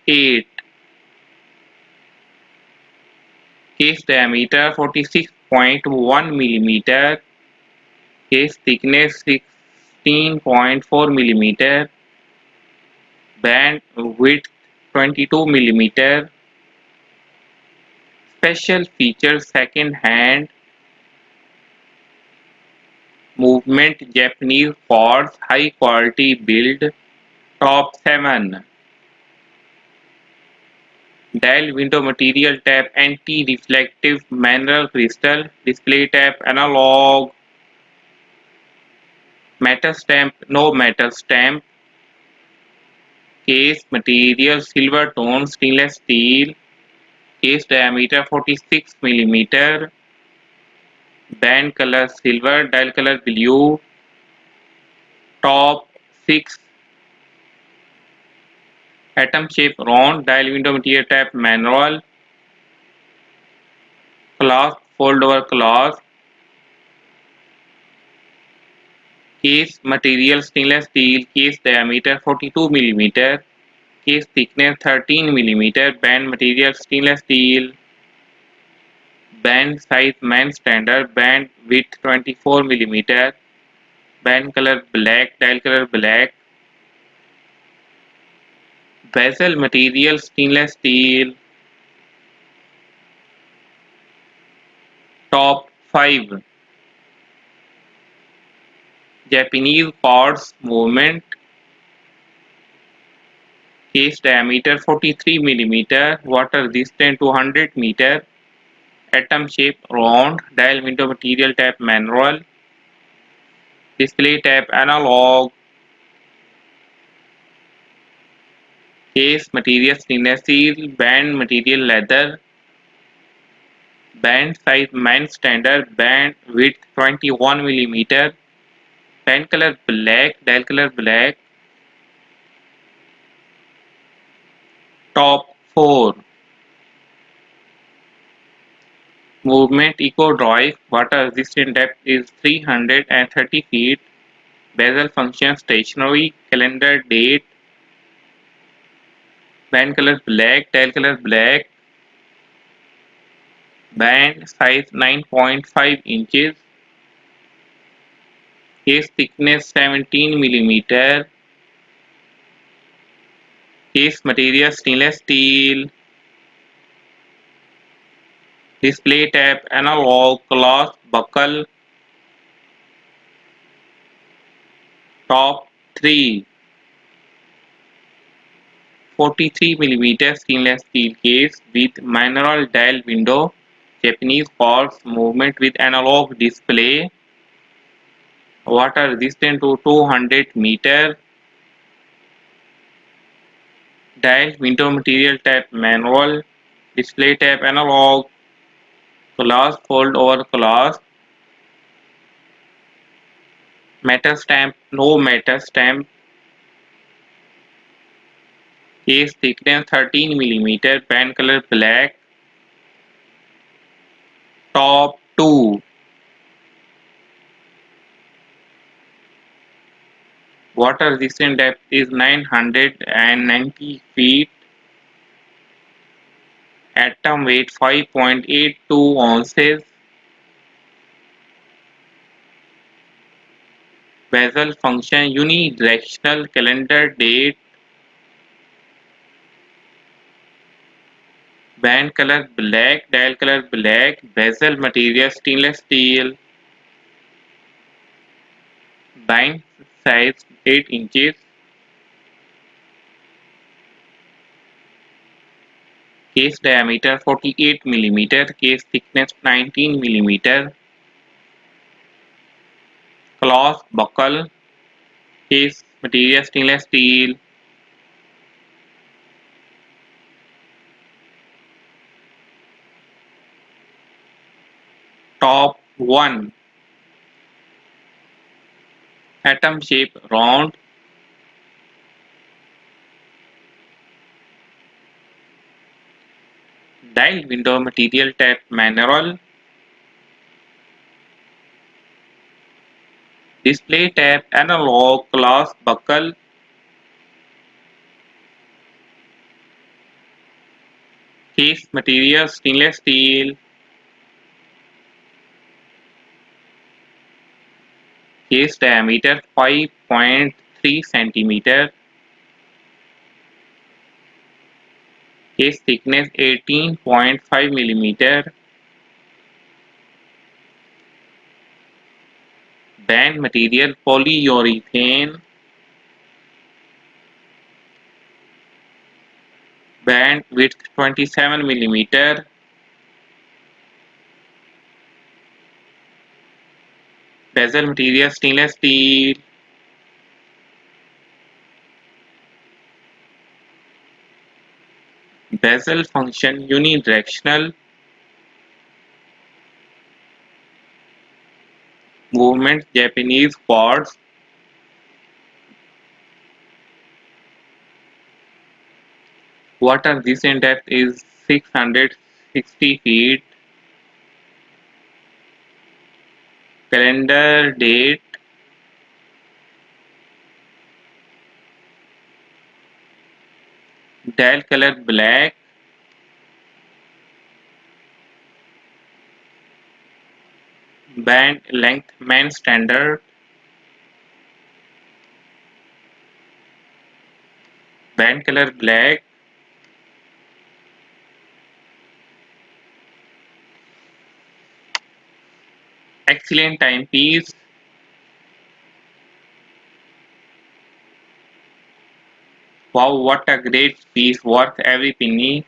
8. Case diameter 46.1 millimeter. Case thickness 16.4 millimeter. Band width 22 millimeter. Special features: second hand movement, Japanese quartz, high quality build. Top 7. Dial window material tab, anti-reflective mineral crystal. Display tab, analog. Metal stamp, no metal stamp. Case material, silver tone, stainless steel. Case diameter 46 millimeter. Band color silver, dial color blue. Top 6. Atom shape round, dial window material tab, manual. Clasp, fold over clasp. Case material, stainless steel. Case diameter 42 millimeter. Case thickness 13 millimeter. Band material, stainless steel. Band size, man standard. Band width 24 millimeter. Band color black, dial color black. Bezel material, stainless steel. Top 5. Japanese quartz movement. Case diameter 43 millimeter. Water resistant 200 meter. Atom shape round. Dial window material tab, manual. Display tab, analog. Case material, stainless steel. Band material, leather. Band size, man standard. Band width 21 millimeter. Band color black, dial color black. Top 4. Movement eco drive. Water resistant depth is 330 feet. Bezel function stationary. Calendar date. Band color black, dial color black. Band size 9.5 inches. Case thickness 17 millimeter. Case material, stainless steel. Display tab, analog. Clasp, buckle. Top 3. 43 millimeter stainless steel case with mineral dial window. Japanese quartz movement with analog display. Water resistant to 200 meter. Dial window material tab, manual. Display tab, analog. Glass, fold over glass. Metal stamp, no metal stamp. Case thickness 13 millimeter. Band color black. Top 2. Water resistant depth is 990 feet. Atom weight 5.82 ounces. Bezel function unidirectional. Calendar date. Band color black, dial color black. Bezel material, stainless steel. Bind size 8 inches. Case diameter 48 millimeter. Case thickness 19 millimeter. Clasp, buckle. Case material, stainless steel. Top 1. Atom shape round. Dial window material tab, manual. Display tab, analog. Clasp, buckle. Case material stainless steel. Case diameter 5.3 centimeter. Case thickness 18.5 millimeter. Band material polyurethane. Band width 27 millimeter. Bezel material stainless steel. Bezel function unidirectional. Movement Japanese quartz. Water recent depth is 660 feet. Calendar date dial color black. Band length man standard. Band color black. Excellent timepiece. Wow, what a great piece, worth every penny.